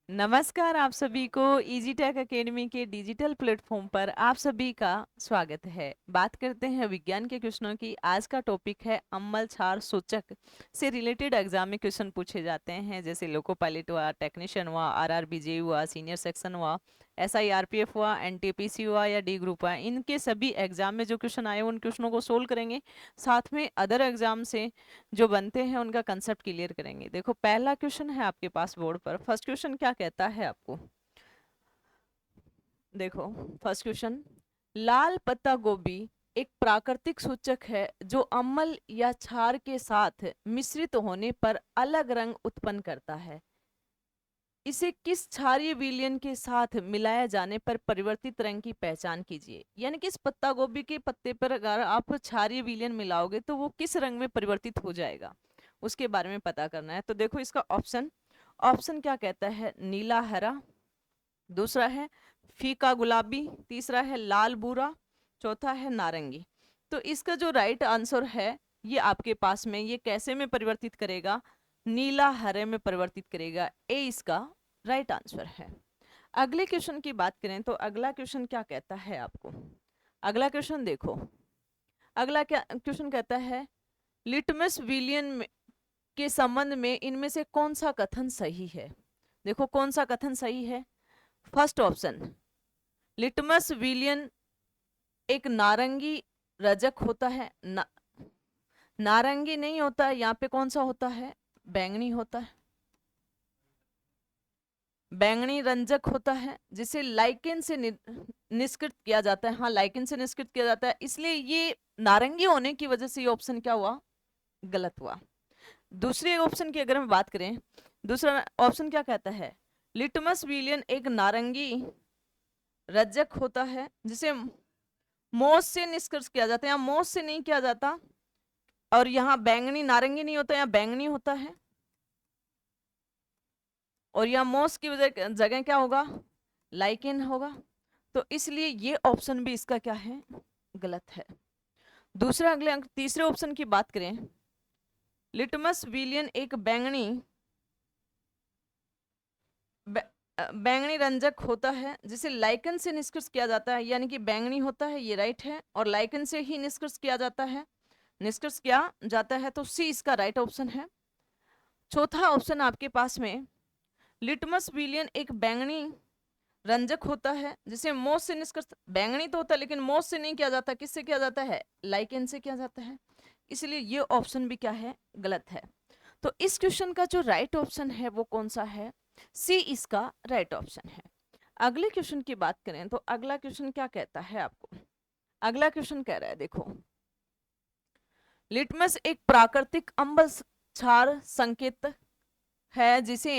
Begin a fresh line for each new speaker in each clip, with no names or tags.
नमस्कार आप सभी को इजी टेक एकेडमी के डिजिटल प्लेटफॉर्म पर आप सभी का स्वागत है। बात करते हैं विज्ञान के क्वेश्चनों की। आज का टॉपिक है अम्ल क्षार सूचक से रिलेटेड एग्जाम में क्वेश्चन पूछे जाते हैं, जैसे लोको पायलट हुआ, टेक्नीशियन हुआ, आरआरबीजे हुआ, सीनियर सेक्शन हुआ, एसआईआरपीएफ हुआ, एनटीपीसी हुआ या डी ग्रुप हुआ। इनके सभी एग्जाम में जो क्वेश्चन आए उन क्वेश्चनों को सोल्व करेंगे, साथ में अदर एग्जाम से जो बनते हैं उनका कंसेप्ट क्लियर करेंगे। देखो पहला क्वेश्चन है आपके पास बोर्ड पर। फर्स्ट क्वेश्चन क्या कहता है आपको, देखो फर्स्ट क्वेश्चन, लाल पत्ता गोभी एक प्राकृतिक सूचक है जो अम्ल या क्षार के साथ मिश्रित होने पर अलग रंग उत्पन्न करता है। इसे किस क्षारीय विलयन के साथ मिलाया जाने पर परिवर्तित रंग की पहचान कीजिए। यानी कि इस पत्ता गोभी के पत्ते पर अगर आप क्षारीय विलयन मिलाओगे तो वो किस रंग में परिवर्तित हो जाएगा, उसके बारे में पता करना है। तो देखो इसका ऑप्शन ऑप्शन क्या कहता है, नीला हरा, दूसरा है फीका गुलाबी, तीसरा है लाल भूरा, चौथा है नारंगी। तो इसका जो राइट आंसर है ये आपके पास में, ये कैसे में परिवर्तित करेगा, नीला हरे में परिवर्तित करेगा। ए इसका राइट आंसर है। अगले क्वेश्चन की बात करें तो अगला क्वेश्चन क्या कहता है आपको, अगला क्वेश्चन देखो। अगला क्या क्वेश्चन कहता है, लिटमस विलियन के संबंध में इनमें से कौन सा कथन सही है। देखो कौन सा कथन सही है। फर्स्ट ऑप्शन, लिटमस विलियन एक नारंगी रजक होता है। नारंगी नहीं होता है, यहाँ पे कौन सा होता है, बैंगनी होता है, बैंगनी रंजक होता है, जिसे लाइकेन से निष्कृत किया जाता है। हाँ, लाइकेन से निष्कृत किया जाता है, इसलिए ये नारंगी होने की वजह से ये ऑप्शन क्या हुआ, गलत हुआ। दूसरे ऑप्शन की अगर हम बात करें, दूसरा ऑप्शन क्या कहता है, लिटमस विलियन एक नारंगी रजक होता है जिसे मोस से निष्कर्ष किया जाता है, या मोस से नहीं किया जाता, और यहाँ बैंगनी नारंगी नहीं होता, यहाँ बैंगनी होता है, और यहाँ मोस की वजह जगह क्या होगा, लाइकेन होगा। तो इसलिए ये ऑप्शन भी इसका क्या है, गलत है। दूसरा अगले अंक तीसरे ऑप्शन की बात करें, लिटमस विलियन एक बैंगनी रंजक होता है जिसे लाइकन से निष्कर्ष किया जाता है, यानी कि बैंगनी होता है, ये राइट है, और लाइकन से ही निष्कर्ष किया जाता है, निष्कर्ष किया जाता है, तो सी इसका राइट ऑप्शन है। चौथा ऑप्शन आपके पास में, लिटमस विलियन एक बैंगनी रंजक होता है जिसे मोस से निष्कर्ष, बैंगनी तो होता है लेकिन मोस से नहीं किया जाता, किससे किया जाता है, लाइकेन से किया जाता है, इसलिए ये ऑप्शन भी क्या है, गलत है। तो इस क्वेश्चन का जो राइट ऑप्शन है वो कौन सा है, सी इसका राइट ऑप्शन है। अगले क्वेश्चन की बात करें तो अगला क्वेश्चन क्या कहता है आपको, अगला क्वेश्चन कह रहा है, देखो लिटमस एक प्राकृतिक अम्ल क्षार संकेत है जिसे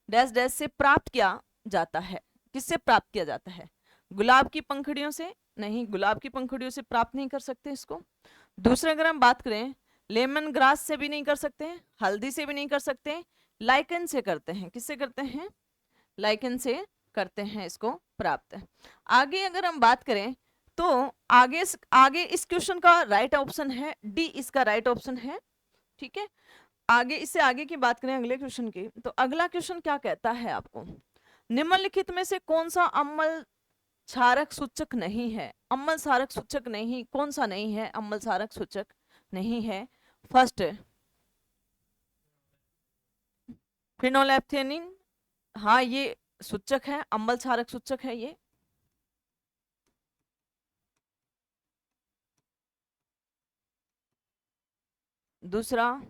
डैश डैश से प्राप्त किया जाता है। किससे प्राप्त किया जाता है, गुलाब की पंखुड़ियों से, नहीं गुलाब की पंखुड़ियों से प्राप्त नहीं कर सकते इसको। दूसरा अगर हम बात करें, लेमन ग्रास से भी नहीं कर सकते हैं, हल्दी से भी नहीं कर सकते, लाइकन से करते हैं। किससे करते हैं, लाइकन से करते हैं इसको प्राप्त। आगे अगर हम बात करें तो आगे आगे इस क्वेश्चन का राइट ऑप्शन है डी, इसका राइट ऑप्शन है। ठीक है, आगे इससे आगे की बात करें अगले क्वेश्चन की, तो अगला क्वेश्चन क्या कहता है आपको, निम्नलिखित में से कौन सा अम्ल क्षारक सूचक नहीं है। अम्ल क्षारक सूचक नहीं, कौन सा नहीं है, अम्ल क्षारक सूचक नहीं है। फर्स्ट फिनोलेप्थेनिन, हाँ ये सूचक है, अम्ल क्षारक सूचक है ये। दूसरा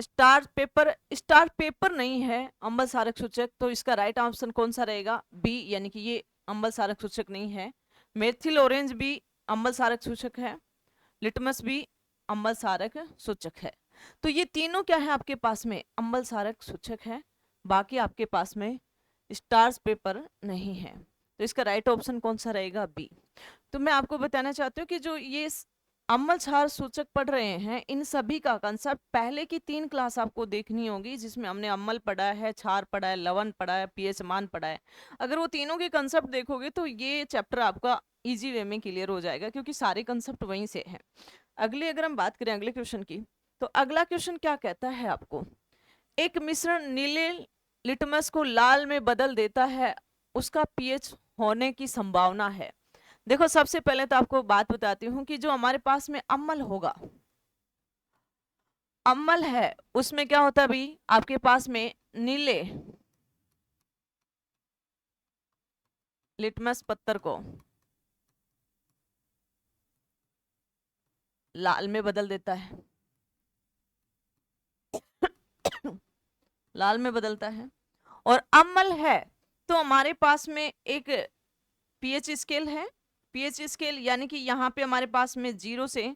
स्टार पेपर नहीं है अम्ल क्षारक सूचक, तो इसका राइट ऑप्शन कौन सा रहेगा, बी, यानी कि ये अम्ल क्षारक सूचक नहीं है। मेथिल ऑरेंज भी अम्ल क्षारक सूचक है, लिटमस भी अम्ल क्षारक सूचक है। तो ये तीनों क्या है आपके पास में, अम्ल क्षारक सूचक है, बाकी आपके पास में स्टार्स पेपर नहीं है। तो इसका राइट ऑप्शन कौन सा रहेगा, बी। तो मैं आपको बताना चाहती हूँ कि जो ये अम्ल क्षार सूचक पढ़ रहे हैं इन सभी का कंसेप्ट पहले की 3 क्लास आपको देखनी होगी, जिसमें हमने अम्ल पढ़ा है, क्षार पढ़ा है, लवण पढ़ा है, पीएच मान पढ़ा है। अगर वो तीनों के कंसेप्ट देखोगे तो ये चैप्टर आपका इजी वे में क्लियर हो जाएगा, क्योंकि सारे कंसेप्ट वहीं से हैं। अगले अगर हम बात करें अगले क्वेश्चन की, तो अगला क्वेश्चन क्या कहता है आपको, एक मिश्रण नीले लिटमस को लाल में बदल देता है उसका पीएच होने की संभावना है। देखो सबसे पहले तो आपको बात बताती हूँ कि जो हमारे पास में अम्ल होगा, अम्ल है उसमें क्या होता है भाई, आपके पास में नीले लिटमस पत्थर को लाल में बदल देता है, लाल में बदलता है। और अम्ल है तो हमारे पास में एक पीएच स्केल है, पीएच स्केल यानी कि यहाँ पे हमारे पास में 0 से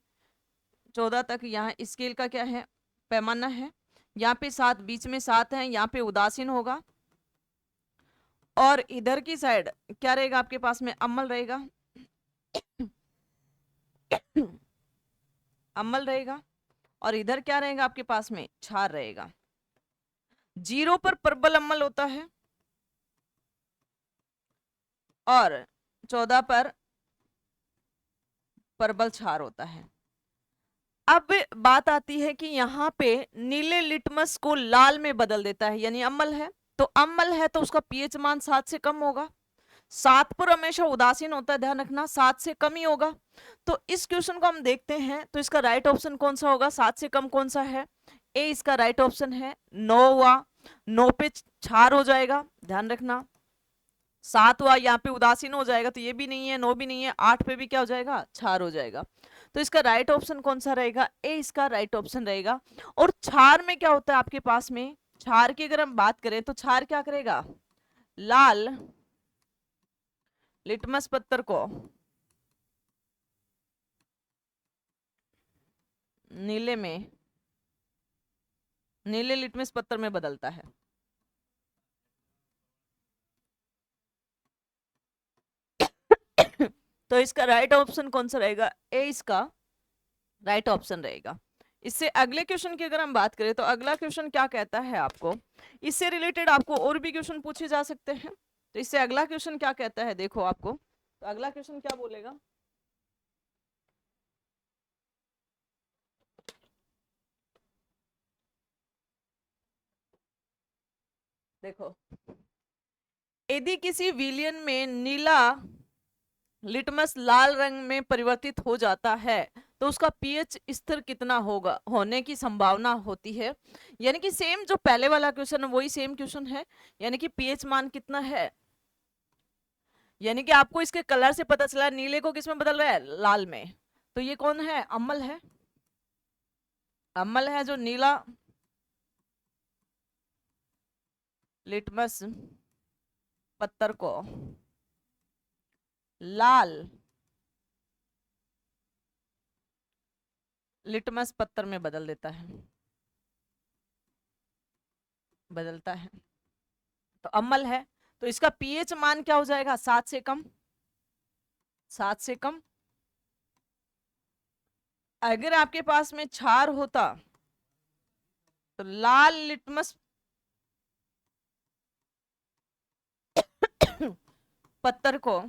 14 तक यहाँ स्केल का क्या है, पैमाना है। यहाँ पे 7, बीच में 7 है, यहाँ पे उदासीन होगा। और इधर की साइड क्या रहेगा आपके पास में, अम्ल रहेगा, अम्ल रहेगा। और इधर क्या रहेगा आपके पास में, क्षार रहेगा। 0 पर प्रबल अम्ल होता है और 14 पर प्रबल क्षार होता है। अब बात आती है कि यहाँ पे नीले लिटमस को लाल में बदल देता है, यानी अम्ल है। तो अम्ल है तो उसका पीएच मान 7 से कम होगा। 7 पर हमेशा उदासीन होता है, ध्यान रखना 7 से कम ही होगा। तो इस क्वेश्चन को हम देखते हैं तो इसका राइट ऑप्शन कौन सा होगा, 7 से कम कौन सा है, ए इसका राइट ऑप्शन है। 9 हुआ, 9 पे क्षार हो जाएगा, ध्यान रखना। 7 हुआ, यहाँ पे उदासीन हो जाएगा तो ये भी नहीं है, 9 भी नहीं है, 8 पे भी क्या हो जाएगा, क्षार हो जाएगा। तो इसका राइट ऑप्शन कौन सा रहेगा, ए इसका राइट ऑप्शन रहेगा। और क्षार में क्या होता है आपके पास में, क्षार की अगर हम बात करें तो क्षार क्या करेगा, लाल लिटमस पत्थर को नीले में, नीले लिटमस पत्थर में बदलता है। तो इसका राइट ऑप्शन कौन सा रहेगा, ए इसका राइट ऑप्शन रहेगा। इससे अगले क्वेश्चन की अगर हम बात करें तो अगला क्वेश्चन क्या कहता है आपको, इससे रिलेटेड आपको और भी क्वेश्चन पूछे जा सकते हैं। तो इससे अगला क्वेश्चन क्या कहता है, देखो आपको तो अगला क्वेश्चन क्या बोलेगा, देखो यदि किसी विलयन में नीला लिटमस लाल रंग में परिवर्तित हो जाता है तो उसका पीएच स्तर कितना होगा, होने की संभावना होती है। यानी कि सेम जो पहले वाला क्वेश्चन है वही सेम क्वेश्चन है, यानी कि पीएच मान कितना है। यानी कि आपको इसके कलर से पता चला नीले को किसमें बदल रहा है, लाल में। तो ये कौन है, अम्ल है, अम्ल है जो नीला लिटमस पत्थर को लाल लिटमस पत्थर में बदल देता है, बदलता है। तो अम्ल है तो इसका पीएच मान क्या हो जाएगा, 7 से कम, 7 से कम। अगर आपके पास में क्षार होता तो लाल लिटमस पत्थर को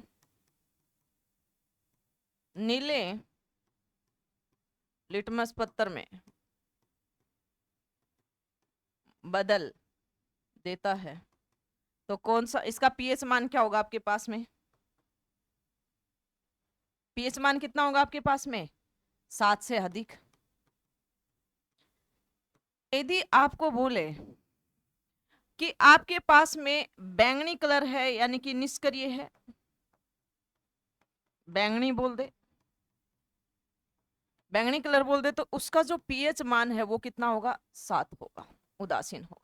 नीले लिटमस पत्थर में बदल देता है तो कौन सा, इसका पीएच मान क्या होगा आपके पास में, पीएच मान कितना होगा आपके पास में, 7 से अधिक। यदि आपको बोले कि आपके पास में बैंगनी कलर है, यानी कि निष्क्रिय है, बैंगनी बोल दे, बैंगनी कलर बोल दे तो उसका जो पीएच मान है वो कितना होगा, 7 होगा, उदासीन होगा।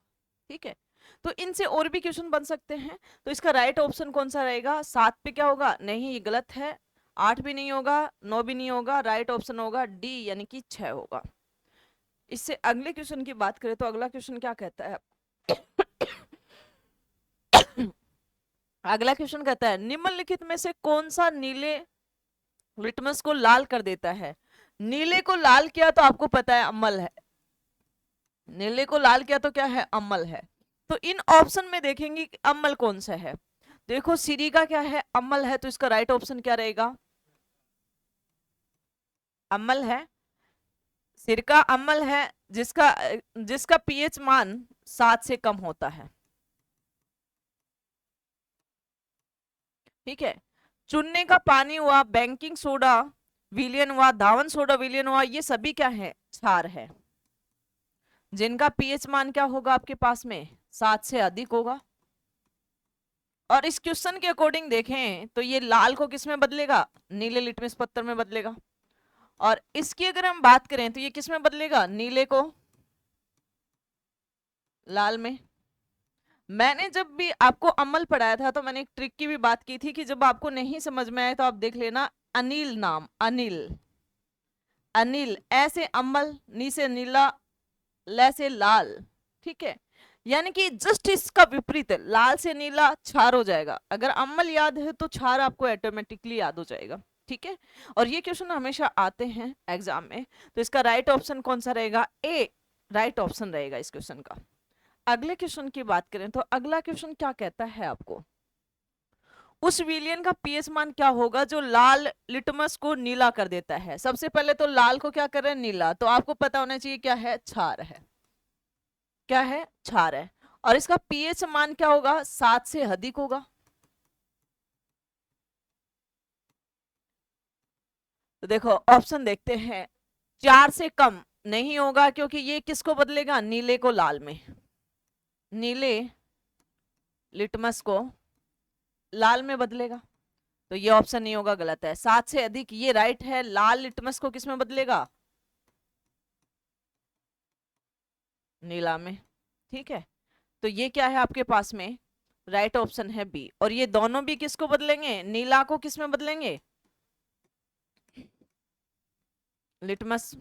ठीक है, तो इनसे और भी क्वेश्चन बन सकते हैं। तो इसका राइट ऑप्शन कौन सा रहेगा, 7 पे क्या होगा, नहीं ये गलत है, 8 भी नहीं होगा, 9 भी नहीं होगा, राइट ऑप्शन होगा डी यानी कि 6 होगा। इससे अगले क्वेश्चन की बात करें तो अगला क्वेश्चन क्या कहता है, अगला क्वेश्चन कहता है निम्नलिखित में से कौन सा नीले लिटमस को लाल कर देता है। नीले को लाल किया तो आपको पता है अम्ल है, नीले को लाल किया तो क्या है, अम्ल है। तो इन ऑप्शन में देखेंगे कि अम्ल कौन सा है। देखो सीरी का क्या है, अम्ल है, तो इसका राइट ऑप्शन क्या रहेगा, अम्ल है। सिरका अम्ल है जिसका जिसका पीएच मान 7 से कम होता है। ठीक है। चुनने का पानी हुआ, बेकिंग सोडा विलयन हुआ, धावन सोडा विलयन हुआ, ये सभी क्या है, क्षार है, जिनका पीएच मान क्या होगा आपके पास में 7 से अधिक होगा। और इस क्वेश्चन के अकॉर्डिंग देखें तो ये लाल को किस में बदलेगा, नीले लिटमस पत्थर में बदलेगा। और इसकी अगर हम बात करें तो ये किस में बदलेगा, नीले को लाल में। मैंने जब भी आपको अमल पढ़ाया था तो मैंने एक ट्रिक की भी बात की थी कि जब आपको नहीं समझ में आए तो आप देख लेना, अनिल नाम, अनिल, अनिल ऐसे अमल, नी से नीला, ल से लाल, ठीक है। यानी कि जस्ट इसका विपरीत है, लाल से नीला क्षार हो जाएगा। अगर अम्ल याद है तो क्षार आपको ऑटोमेटिकली याद हो जाएगा, ठीक है। और ये क्वेश्चन हमेशा आते हैं एग्जाम में, तो इसका राइट ऑप्शन कौन सा रहेगा, ए राइट ऑप्शन रहेगा इस क्वेश्चन का। अगले क्वेश्चन की बात करें तो अगला क्वेश्चन क्या कहता है आपको, उस विलियन का पीएच मान क्या होगा जो लाल लिटमस को नीला कर देता है। सबसे पहले तो लाल को क्या कर रहे हैं, नीला, तो आपको पता होना चाहिए क्या है, क्षार है, क्या है, क्षार है। और इसका पीएच मान क्या होगा, 7 से अधिक होगा। तो देखो ऑप्शन देखते हैं, 4 से कम नहीं होगा क्योंकि ये किसको बदलेगा, नीले को लाल में, नीले लिटमस को लाल में बदलेगा, तो ये ऑप्शन नहीं होगा, गलत है। 7 से अधिक ये राइट है, लाल लिटमस को किस में बदलेगा, नीला में, ठीक है। तो ये क्या है आपके पास में, राइट ऑप्शन है बी। और ये दोनों भी किसको बदलेंगे, नीला को किस में बदलेंगे, लिटमस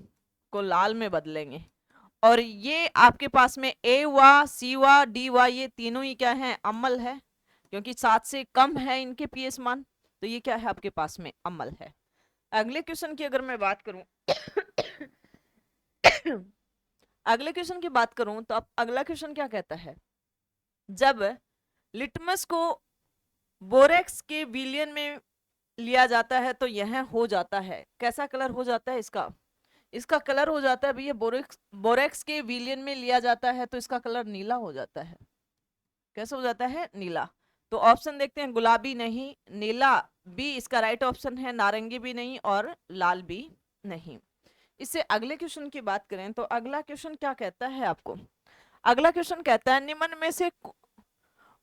को लाल में बदलेंगे। और ये आपके पास में ए हुआ, सी हुआ, डी हुआ, ये तीनों ही क्या है, अम्ल है, क्योंकि 7 से कम है इनके पीएच मान, तो ये क्या है आपके पास में, अम्ल है। अगले क्वेश्चन की अगर मैं बात करूं अगले क्वेश्चन की बात करूं तो अब अगला क्वेश्चन क्या कहता है, जब लिटमस को बोरेक्स के विलयन में लिया जाता है तो यह हो जाता है, कैसा कलर हो जाता है इसका, इसका कलर हो जाता है भैया, बोरेक्स, बोरेक्स के विलयन में लिया जाता है तो इसका कलर नीला हो जाता है। कैसे हो जाता है, नीला। तो ऑप्शन देखते हैं, गुलाबी नहीं, नीला बी इसका राइट ऑप्शन है, नारंगी भी नहीं और लाल भी नहीं। इससे अगले क्वेश्चन की बात करें तो अगला क्वेश्चन क्या कहता है आपको, अगला क्वेश्चन कहता है, निम्न में से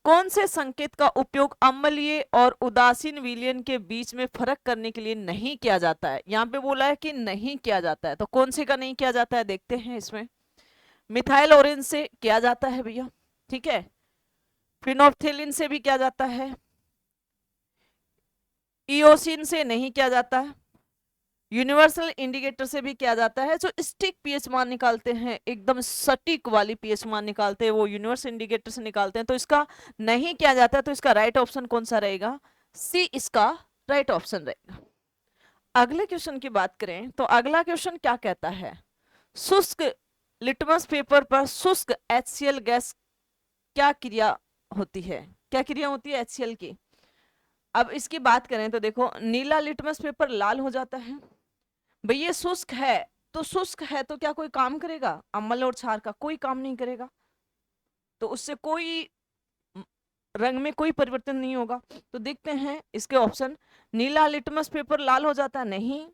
कौन से संकेत का उपयोग अम्लीय और उदासीन विलयन के बीच में फर्क करने के लिए नहीं किया जाता है। यहाँ पे बोला है कि नहीं किया जाता है, तो कौन से का नहीं किया जाता है देखते हैं इसमें। मिथाइल ऑरेंज से किया जाता है भैया, ठीक है, फिनोल्फथालीन से भी किया जाता है, इओसिन से नहीं किया जाता है, यूनिवर्सल इंडिकेटर से भी किया जाता है। जो स्टिक पीएच मान निकालते हैं, एकदम सटीक वाली पीएच मान निकालते हैं, वो यूनिवर्सल इंडिकेटर से निकालते हैं, तो इसका नहीं किया जाता है। तो इसका राइट ऑप्शन कौन सा रहेगा, सी इसका राइट ऑप्शन रहेगा। अगले क्वेश्चन की बात करें तो अगला क्वेश्चन क्या कहता है, शुष्क लिटमस पेपर पर शुष्क HCl गैस क्या क्रिया होती है, क्या क्रिया होती है HCl की। अब इसकी बात करें तो देखो, नीला लिटमस पेपर लाल हो जाता है, भाई ये शुष्क है, तो शुष्क है तो क्या कोई काम करेगा, अम्ल और क्षार का कोई काम नहीं करेगा, तो उससे कोई रंग में कोई परिवर्तन नहीं होगा। तो देखते हैं इसके ऑप्शन, नीला लिटमस पेपर लाल हो जाता है, नहीं,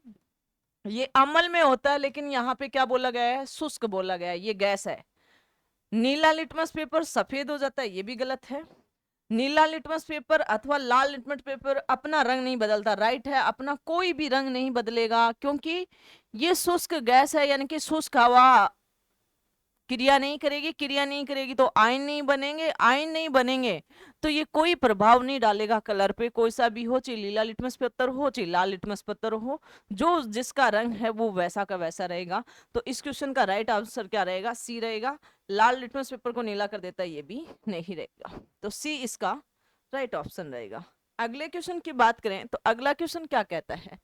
ये अम्ल में होता है, लेकिन यहाँ पे क्या बोला गया है, शुष्क बोला गया है, ये गैस है। नीला लिटमस पेपर सफेद हो जाता है, ये भी गलत है। नीला लिटमस पेपर अथवा लाल लिटमस पेपर अपना रंग नहीं बदलता, राइट है, अपना कोई भी रंग नहीं बदलेगा, क्योंकि ये शुष्क गैस है, यानी कि शुष्क हवा क्रिया नहीं करेगी, क्रिया नहीं करेगी तो आयन नहीं बनेंगे, आयन नहीं बनेंगे तो ये कोई प्रभाव नहीं डालेगा कलर पे, कोई सा भी हो, चाहे लीला लिटमस पत्थर हो चाहे लाल लिटमस पत्थर हो, जो जिसका रंग है वो वैसा का वैसा रहेगा। तो इस क्वेश्चन का राइट आंसर क्या रहेगा, सी रहेगा। लाल लिटमस पेपर को नीला कर देता है, ये भी नहीं रहेगा, तो सी इसका राइट ऑप्शन रहेगा। अगले क्वेश्चन की बात करें तो अगला क्वेश्चन क्या कहता है,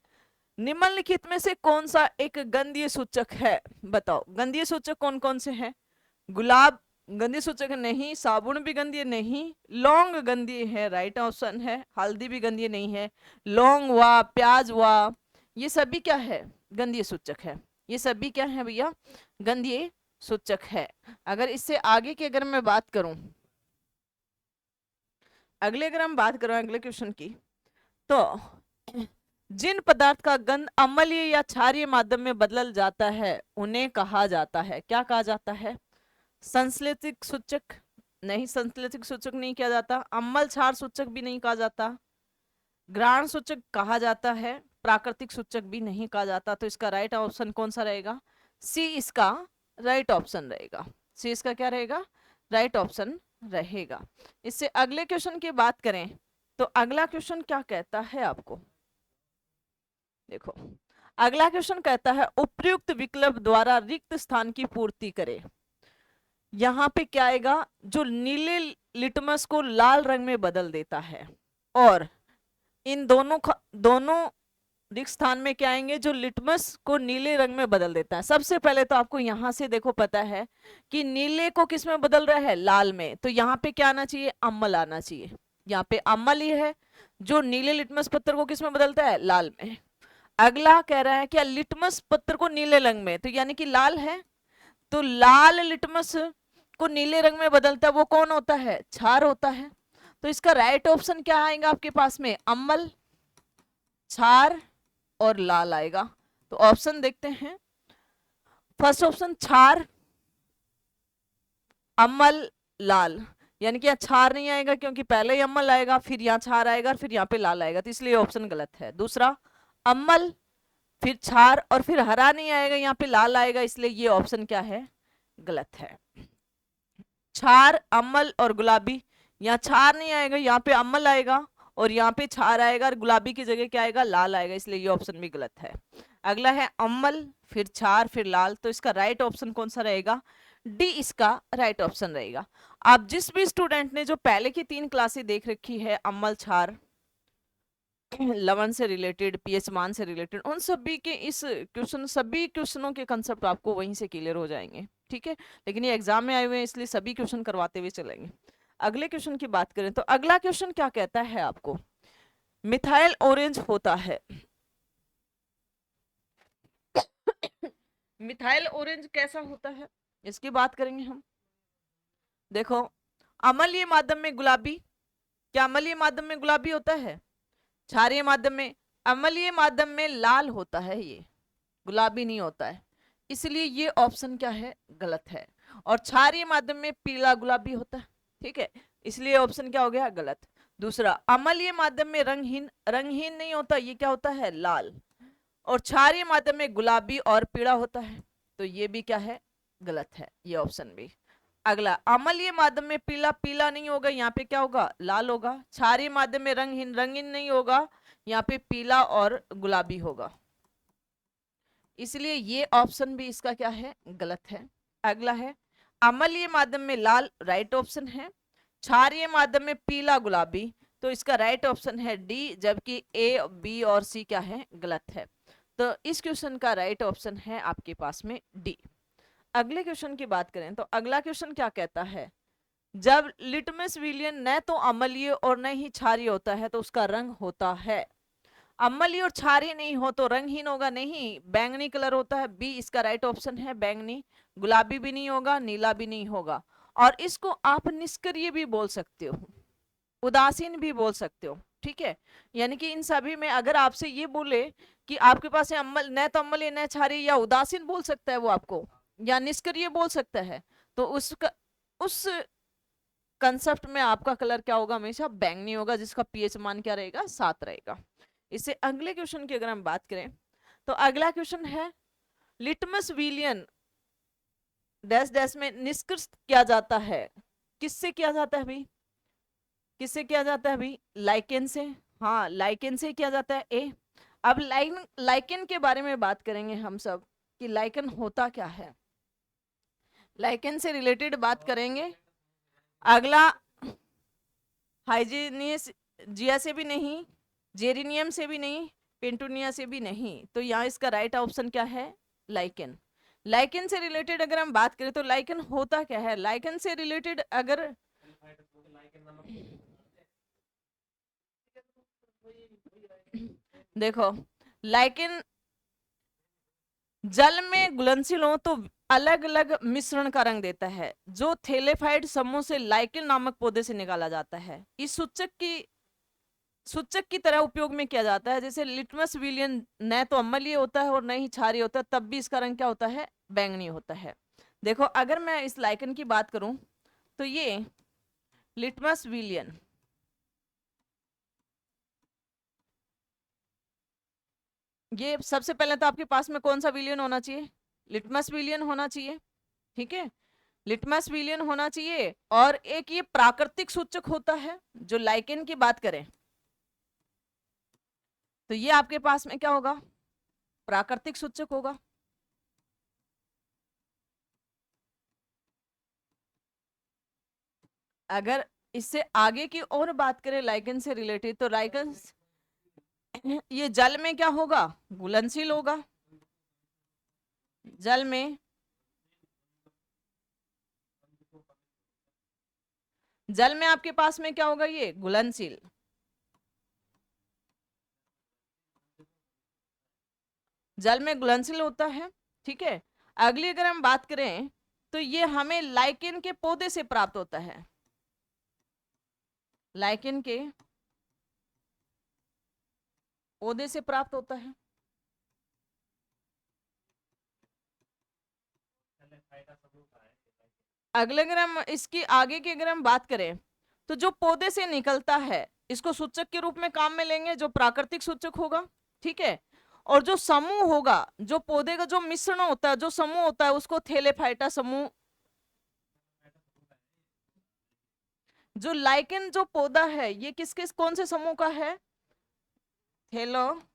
निम्नलिखित में से कौन सा एक गंधीय सूचक है, बताओ गंधीय सूचक कौन कौन से हैं। गुलाब गंधीय सूचक नहीं, साबुन भी गंधीय नहीं, लौंग गंधीय है, राइट ऑप्शन है, हल्दी भी गंधीय नहीं है, लौंग हुआ, प्याज हुआ, ये सभी क्या है, गंधीय सूचक है, ये सभी क्या है भैया, गंधीय सूचक है। अगर इससे आगे की अगर मैं बात करूं, अगले अगर हम बात करें अगले क्वेश्चन की, तो जिन पदार्थ का गंध अम्लीय या क्षारीय माध्यम में बदल जाता है उन्हें कहा जाता है, क्या कहा जाता है? संश्लेषित सूचक नहीं, संश्लेषित सूचक नहीं किया जाता, अम्ल क्षार सूचक भी नहीं कहा जाता, ग्रहण सूचक कहा जाता है, प्राकृतिक सूचक भी नहीं कहा जाता। तो इसका राइट ऑप्शन कौन सा रहेगा? सी इसका राइट ऑप्शन रहेगा। सी इसका क्या रहेगा? राइट ऑप्शन रहेगा। इससे अगले क्वेश्चन की बात करें तो अगला क्वेश्चन क्या कहता है आपको? देखो, अगला क्वेश्चन कहता है उपयुक्त विकल्प द्वारा रिक्त स्थान की पूर्ति करें। यहाँ पे क्या आएगा? जो नीले लिटमस को लाल रंग में बदल देता है, और इन दोनों रिक्त स्थान में क्या आएंगे? जो लिटमस को नीले रंग में बदल देता है। सबसे पहले तो आपको यहां से देखो पता है कि नीले को किस में बदल रहा है? लाल में। तो यहाँ पे क्या आना चाहिए? अम्ल आना चाहिए। यहाँ पे अम्ल ही है जो नीले लिटमस पत्थर को किस में बदलता है? लाल में। अगला कह रहा है क्या लिटमस पत्थर को नीले रंग में, तो यानी कि लाल है, तो लाल लिटमस को नीले रंग में बदलता है वो कौन होता है? क्षार होता है। तो इसका राइट ऑप्शन क्या आएगा आपके पास में? अम्ल, क्षार और लाल आएगा। तो ऑप्शन देखते हैं। फर्स्ट ऑप्शन क्षार, अम्ल, लाल, यानी कि यहाँ क्षार नहीं आएगा क्योंकि पहले ही अम्ल आएगा, फिर यहाँ क्षार आएगा, फिर यहाँ पे लाल आएगा, तो इसलिए ऑप्शन गलत है। दूसरा अम्ल, फिर क्षार और फिर हरा नहीं आएगा, यहाँ पे लाल आएगा, इसलिए ये ऑप्शन क्या है? गलत है। क्षार, अम्ल और गुलाबी, यहाँ क्षार नहीं आएगा, यहाँ पे अम्ल आएगा और यहाँ पे क्षार आएगा और गुलाबी की जगह क्या आएगा? लाल आएगा, इसलिए ये ऑप्शन भी गलत है। अगला है अम्ल, फिर क्षार, फिर लाल, तो इसका राइट ऑप्शन कौन सा रहेगा? डी इसका राइट ऑप्शन रहेगा। आप जिस भी स्टूडेंट ने जो पहले की 3 क्लासें देख रखी है, अम्ल, क्षार, लवण से रिलेटेड, पीएच मान से रिलेटेड, उन सभी के इस क्वेश्चन, सभी क्वेश्चनों के कंसेप्ट आपको वहीं से क्लियर हो जाएंगे, ठीक है। लेकिन ये एग्जाम में आए हुए हैं इसलिए सभी क्वेश्चन करवाते हुए चलेंगे। अगले क्वेश्चन की बात करें तो अगला क्वेश्चन क्या कहता है आपको? मिथाइल ऑरेंज होता है। मिथाइल ऑरेंज कैसा होता है इसकी बात करेंगे हम। देखो, अम्लीय माध्यम में गुलाबी, क्या अम्लीय माध्यम में गुलाबी होता है? क्षारीय माध्यम में, अम्लीय माध्यम में लाल होता है, ये गुलाबी नहीं होता है, इसलिए ये ऑप्शन क्या है? गलत है। और क्षारीय माध्यम में पीला गुलाबी होता है, ठीक है, इसलिए ऑप्शन क्या हो गया? गलत। दूसरा, अम्लीय माध्यम में रंगहीन, रंगहीन नहीं होता, ये क्या होता है? लाल। और क्षारीय माध्यम में गुलाबी और पीला होता है, तो ये भी क्या है? गलत है, ये ऑप्शन भी। अगला, अम्लीय माध्यम में पीला, पीला नहीं होगा, यहाँ पे क्या होगा? लाल होगा। क्षारीय माध्यम में रंगहीन, रंगीन नहीं होगा, यहाँ पे पीला और गुलाबी होगा, इसलिए ये ऑप्शन भी इसका क्या है? गलत है। अगला है अम्लीय माध्यम में लाल, राइट ऑप्शन है। क्षारीय माध्यम में पीला गुलाबी, तो इसका राइट ऑप्शन है डी, जबकि ए, बी और सी क्या है? गलत है। तो इस क्वेश्चन का राइट ऑप्शन है आपके पास में डी। अगले क्वेश्चन की बात करें तो अगला क्वेश्चन क्या कहता है? जब लिटमस विलियन न तो अम्लीय और न ही क्षारीय होता है तो उसका रंग होता है। अम्लीय और क्षारीय नहीं हो तो रंगहीन होगा, नहीं, बैंगनी कलर होता है, बी इसका राइट ऑप्शन है, बैंगनी। गुलाबी भी नहीं होगा, नीला भी नहीं होगा। और इसको आप निष्क्रिय भी बोल सकते हो, उदासीन भी बोल सकते हो, ठीक है। यानी कि इन सभी में अगर आपसे ये बोले कि आपके पास है अम्ल, न तो अम्लीय न क्षारीय, या उदासीन बोल सकता है वो आपको, या निष्क्रिय बोल सकता है, तो उसका उस कंसेप्ट में आपका कलर क्या होगा? हमेशा बैंगनी होगा, जिसका पीएच मान क्या रहेगा? 7 रहेगा। इससे अगले क्वेश्चन की अगर हम बात करें तो अगला क्वेश्चन है लिटमस विलियन डैश डैश में निष्कर्ष किया जाता है, किससे किया जाता है भाई? किससे किया जाता है भाई? लाइकेन से। हाँ, लाइकेन से किया जाता है, ए। अब लाइकेन के बारे में बात करेंगे हम सब कि लाइकेन होता क्या है, लाइकेन से रिलेटेड बात करेंगे। अगला हाइजीनियस जिया से भी नहीं, जेरिनियम से भी नहीं, पेंटूनिया से भी नहीं, तो यहाँ इसका राइट ऑप्शन क्या है? लाइकेन। लाइकेन से रिलेटेड अगर हम बात करें तो लाइकेन होता क्या है? लाइकेन से रिलेटेड अगर देखो, लाइकेन जल में घुलनशील हो तो अलग अलग मिश्रण का रंग देता है, जो थेलेफाइड समूह से लाइकेन नामक पौधे से निकाला जाता है। इस सूचक की सूचक की तरह उपयोग में किया जाता है। जैसे लिटमस विलियन न तो अम्लीय होता है और न ही क्षारीय होता है, तब भी इसका रंग क्या होता है, बैंगनी होता है। देखो अगर मैं इस लाइकन की बात करूं तो ये लिटमस विलियन, ये सबसे पहले तो आपके पास में कौन सा विलियन होना चाहिए, लिटमस विलियन होना चाहिए, ठीक है, लिटमस विलियन होना चाहिए। और एक ये प्राकृतिक सूचक होता है, जो लाइकेन की बात करें तो ये आपके पास में क्या होगा, प्राकृतिक सूचक होगा। अगर इससे आगे की और बात करें लाइकेन से रिलेटेड, तो लाइकेन ये जल में क्या होगा, घुलनशील होगा, जल में, जल में आपके पास में क्या होगा, ये घुलनशील, जल में घुलनशील होता है, ठीक है। अगली अगर हम बात करें तो ये हमें लाइकेन के पौधे से प्राप्त होता है, लाइकेन के पौधे से प्राप्त होता है। अगले अगर हम इसकी आगे की अगर हम बात करें तो जो पौधे से निकलता है इसको सूचक के रूप में काम में लेंगे, जो प्राकृतिक सूचक होगा, ठीक है। और जो समूह होगा, जो पौधे का जो मिश्रण होता है, जो समूह होता है, उसको थैलेफाइटा समूह, जो लाइकेन जो पौधा है ये किस किस कौन से समूह का है, थैलोफाइटा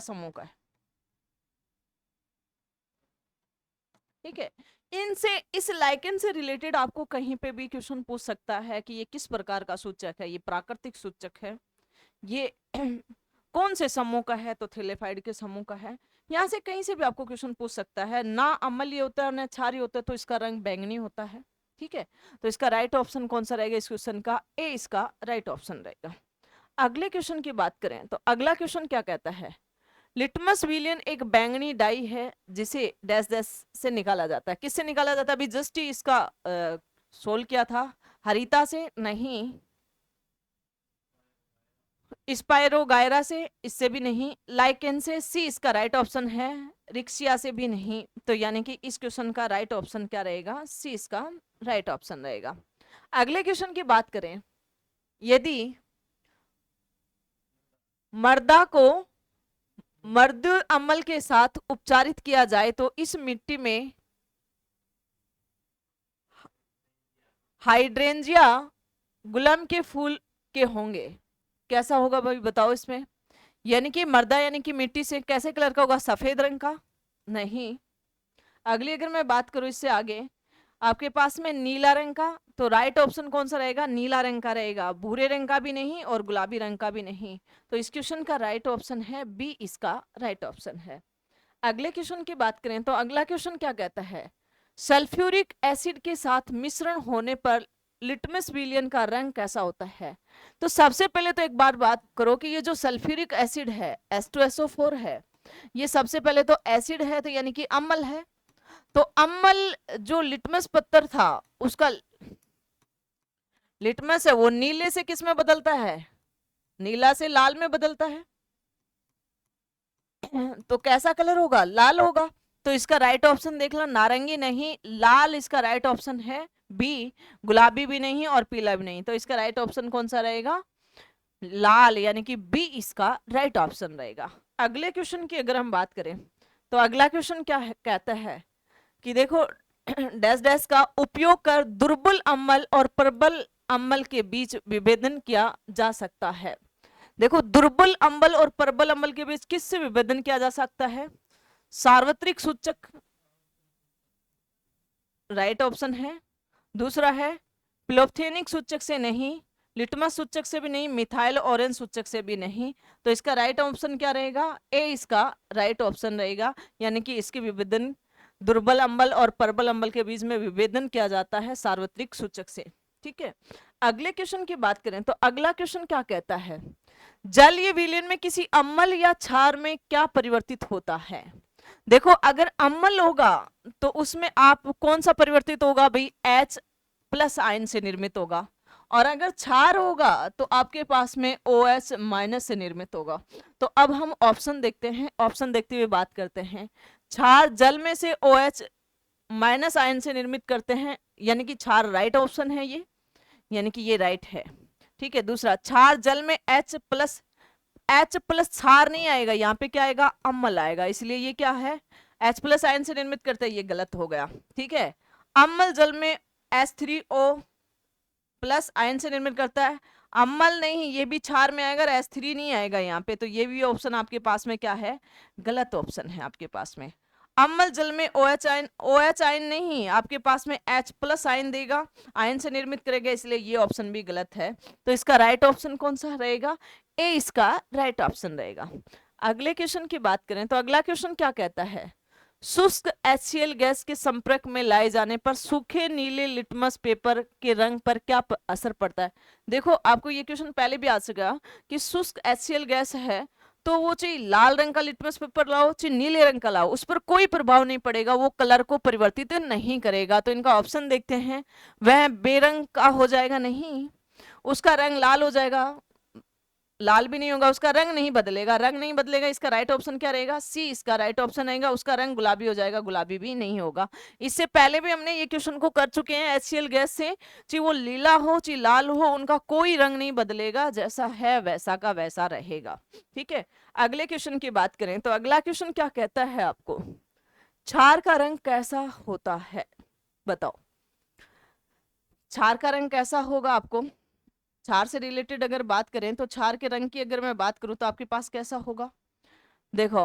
समूह का है, ठीक है। इनसे, इस लाइकेन से रिलेटेड आपको कहीं पे भी क्वेश्चन पूछ सकता है कि ये किस प्रकार का सूचक है, ये प्राकृतिक सूचक है, ये कौन से समूह का है, तो थैलेफाइड के समूह का है। यहाँ से कहीं से भी आपको क्वेश्चन पूछ सकता है, ना अम्लीय होता है ना क्षारीय होता है, तो इसका रंग बैंगनी होता है, ठीक है। तो इसका राइट ऑप्शन कौन सा रहेगा इस क्वेश्चन का, ए इसका राइट ऑप्शन रहेगा। अगले क्वेश्चन की बात करें तो अगला क्वेश्चन क्या कहता है, लिटमस विलियन एक बैंगनी डाई है जिसे डैश डैश से निकाला जाता है। किससे निकाला जाता है, अभी जस्ट ही इसका सोल्व किया था, हरिता से नहीं, स्पायरोगायरा से, इससे भी नहीं, लाइकेन से, सी इसका राइट ऑप्शन है, रिक्सिया से भी नहीं। तो यानी कि इस क्वेश्चन का राइट ऑप्शन क्या रहेगा, सी इसका राइट ऑप्शन रहेगा। अगले क्वेश्चन की बात करें, यदि मर्दा को मर्द अम्ल के साथ उपचारित किया जाए तो इस मिट्टी में हाइड्रेंजिया गुलाम के फूल के होंगे, कैसा होगा भाई बताओ इसमें। यानी कि मर्दा यानी कि मिट्टी से कैसे कलर का होगा, सफेद रंग का नहीं। अगली अगर मैं बात करूं इससे आगे, आपके पास में नीला रंग का, तो राइट ऑप्शन कौन सा रहेगा, नीला रंग का रहेगा, भूरे रंग का भी नहीं और गुलाबी रंग का भी नहीं। तो इस क्वेश्चन का राइट ऑप्शन है बी, इसका राइट ऑप्शन है। अगले क्वेश्चन की बात करें तो अगला क्वेश्चन क्या कहता है, सल्फ्यूरिक एसिड के साथ मिश्रण होने पर लिटमस विलियन का रंग कैसा होता है। तो सबसे पहले तो एक बात करो कि ये जो सल्फ्यूरिक एसिड है H2SO4 है, ये सबसे पहले तो एसिड है, तो यानी कि अम्ल है। तो अम्ल जो लिटमस पत्थर था उसका लिटमस है वो नीले से किस में बदलता है, नीला से लाल में बदलता है, तो कैसा कलर होगा, लाल होगा। तो इसका राइट ऑप्शन देख लो, नारंगी नहीं, लाल इसका राइट ऑप्शन है बी, गुलाबी भी नहीं और पीला भी नहीं। तो इसका राइट ऑप्शन कौन सा रहेगा, लाल, यानी कि बी इसका राइट ऑप्शन रहेगा। अगले क्वेश्चन की अगर हम बात करें तो अगला क्वेश्चन क्या कहता है कि देखो डैश डैश का उपयोग कर दुर्बल अम्ल और प्रबल अम्ल के बीच विभेदन किया जा सकता है। देखो दुर्बल अम्ल और प्रबल अम्ल के बीच किससे विभेदन किया जा सकता है, सार्वत्रिक सूचक राइट ऑप्शन है, दूसरा है प्लोथेनिक सूचक से नहीं, लिटमस सूचक से भी नहीं, मिथाइल ऑरेंज सूचक से भी नहीं। तो इसका राइट ऑप्शन क्या रहेगा, ए इसका राइट ऑप्शन रहेगा, यानी कि इसके विभेदन दुर्बल अम्ल और प्रबल अम्ल के बीच में विभेदन किया जाता है सार्वत्रिक सूचक से, ठीक है। अगले क्वेश्चन की बात करें तो अगला क्वेश्चन क्या कहता है, जलीय विलयन में किसी अम्ल या क्षार में क्या परिवर्तित होता है। देखो अगर अम्ल होगा तो उसमें आप कौन सा परिवर्तित होगा भाई, H+ आयन से निर्मित होगा, और अगर क्षार होगा तो आपके पास में OH माइनस से निर्मित होगा। तो अब हम ऑप्शन देखते हैं, ऑप्शन देखते हुए बात करते हैं। क्षार जल में से OH माइनस आयन से निर्मित करते हैं, यानी कि क्षार राइट ऑप्शन है ये, यानी कि ये राइट है। ठीक है। दूसरा, क्षार जल में H प्लस क्षार नहीं आएगा, यहाँ पे क्या आएगा, अम्ल आएगा, इसलिए ये क्या है, H प्लस आयन से निर्मित करते हैं, ये गलत हो गया। ठीक है। अम्ल जल में H3O प्लस आयन से निर्मित करता है, अम्ल नहीं, ये भी क्षार में आएगा, H3 नहीं आएगा यहाँ पे, तो ये भी ऑप्शन आपके पास में क्या है, गलत ऑप्शन है आपके पास में। अम्ल जल में OH आयन नहीं, आपके पास में H प्लस आयन देगा, आयन से निर्मित करेगा, इसलिए ये ऑप्शन भी गलत है। तो इसका राइट ऑप्शन कौन सा रहेगा, ए इसका राइट ऑप्शन रहेगा। अगले क्वेश्चन की बात करें तो अगला क्वेश्चन क्या कहता है, शुष्क HCl गैस के संपर्क में लाए जाने पर सूखे नीले लिटमस पेपर के रंग पर क्या असर पड़ता है। देखो आपको ये क्वेश्चन पहले भी आ सका कि शुष्क HCl गैस है तो वो चाहे लाल रंग का लिटमस पेपर लाओ चाहे नीले रंग का लाओ, उस पर कोई प्रभाव नहीं पड़ेगा, वो कलर को परिवर्तित नहीं करेगा। तो इनका ऑप्शन देखते हैं, वह बेरंग का हो जाएगा, नहीं, उसका रंग लाल हो जाएगा, लाल भी नहीं होगा, उसका रंग नहीं बदलेगा, रंग नहीं बदलेगा, इसका राइट ऑप्शन क्या रहेगा, सी इसका राइट ऑप्शन रहेगा। उसका रंग गुलाबी हो जाएगा, गुलाबी भी नहीं होगा। इससे पहले भी हमने ये क्वेश्चन को कर चुके हैं, HCl गैस से चाहे वो लीला हो चाहे लाल हो, उनका कोई रंग नहीं बदलेगा, जैसा है वैसा का वैसा रहेगा। ठीक है। अगले क्वेश्चन की बात करें तो अगला क्वेश्चन क्या कहता है आपको, क्षार का रंग कैसा होता है, बताओ क्षार का रंग कैसा होगा। आपको क्षार से रिलेटेड अगर बात करें तो क्षार के रंग की अगर मैं बात करूं तो आपके पास कैसा होगा, देखो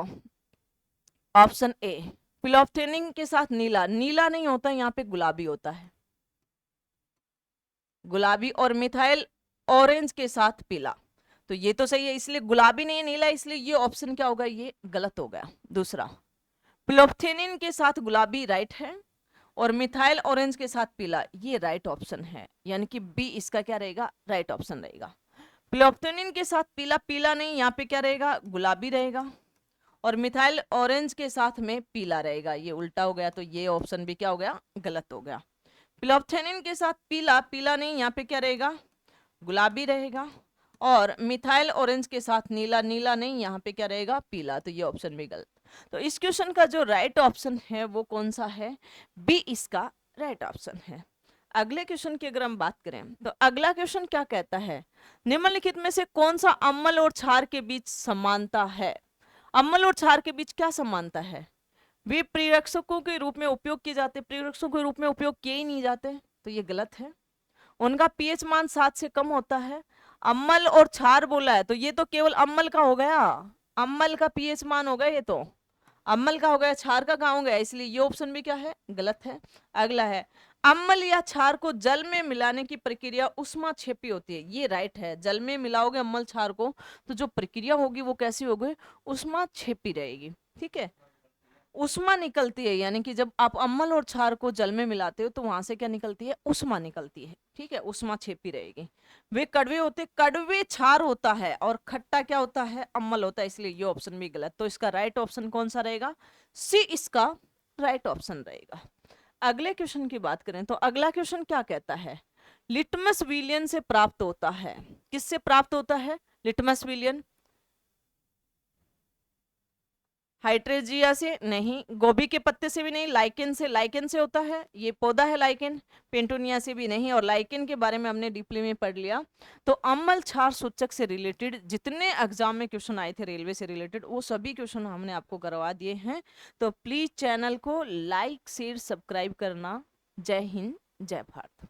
ऑप्शन ए, प्लोफ्थेनिन के साथ नीला, नीला नहीं होता, यहाँ पे गुलाबी होता है, गुलाबी, और मिथाइल ऑरेंज के साथ पीला, तो ये तो सही है, इसलिए गुलाबी नहीं नीला, इसलिए ये ऑप्शन क्या होगा, ये गलत हो गया। दूसरा, प्लोफ्थेनिन के साथ गुलाबी राइट है, और मिथाइल ऑरेंज के साथ पीला, ये राइट ऑप्शन है, यानी कि बी इसका क्या रहेगा, राइट ऑप्शन रहेगा। प्लोफ्थेनिन के साथ पीला, पीला नहीं, यहाँ पे क्या रहेगा, गुलाबी रहेगा, और मिथाइल ऑरेंज के साथ में पीला रहेगा, ये उल्टा हो गया, तो ये ऑप्शन भी क्या हो गया, गलत हो गया। प्लोफ्थेनिन के साथ पीला, पीला नहीं, यहाँ पे क्या रहेगा, गुलाबी रहेगा, और मिथाइल ऑरेंज के साथ नीला, नीला नहीं, यहाँ पे क्या रहेगा, पीला, तो ये ऑप्शन भी गलत। तो इस क्वेश्चन का जो राइट ऑप्शन है वो कौन सा है, बी इसका राइट ऑप्शन है। अगले क्वेश्चन की अगर हम बात करें तो अगला क्वेश्चन क्या कहता है, निम्नलिखित में से कौन सा अम्ल और क्षार के बीच समानता है। अम्ल और क्षार के बीच क्या समानता है, वे प्रेरक्षकों के रूप में उपयोग किए जाते, प्रेरक्षकों के रूप में उपयोग किए ही नहीं जाते, तो ये गलत है। उनका पीएच मान 7 से कम होता है। अम्ल और क्षार बोला है तो ये तो केवल अम्ल का हो गया, अम्ल का पीएच मान हो गया, ये तो अम्ल का हो गया, क्षार का कहाँ हो गया, इसलिए ये ऑप्शन भी क्या है, गलत है। अगला है, अम्ल या क्षार को जल में मिलाने की प्रक्रिया उष्माक्षेपी होती है, ये राइट है, जल में मिलाओगे अम्ल क्षार को तो जो प्रक्रिया होगी वो कैसी होगी, उष्माक्षेपी रहेगी। ठीक है, उष्मा निकलती है, यानी कि जब आप अम्ल और क्षार को जल में मिलाते हो तो वहां से क्या निकलती है, उष्मा निकलती है। ठीक है, उष्मा छेपी रहेगी। वे कड़वे होते, कड़वे क्षार होता है, और खट्टा क्या होता है, अम्ल होता है, इसलिए ये ऑप्शन भी गलत। तो इसका राइट ऑप्शन कौन सा रहेगा, सी इसका राइट ऑप्शन रहेगा। अगले क्वेश्चन की बात करें तो अगला क्वेश्चन क्या कहता है, लिटमस विलियन से प्राप्त होता है, किससे प्राप्त होता है लिटमस विलियन, हाइड्रेजिया से नहीं, गोभी के पत्ते से भी नहीं, लाइकेन से, लाइकेन से होता है, ये पौधा है लाइकेन, पेंटोनिया से भी नहीं, और लाइकेन के बारे में हमने डीपली में पढ़ लिया। तो अम्ल क्षार सूचक से रिलेटेड जितने एग्जाम में क्वेश्चन आए थे रेलवे से रिलेटेड, वो सभी क्वेश्चन हमने आपको करवा दिए हैं। तो प्लीज चैनल को लाइक शेयर सब्सक्राइब करना। जय हिंद, जय भारत।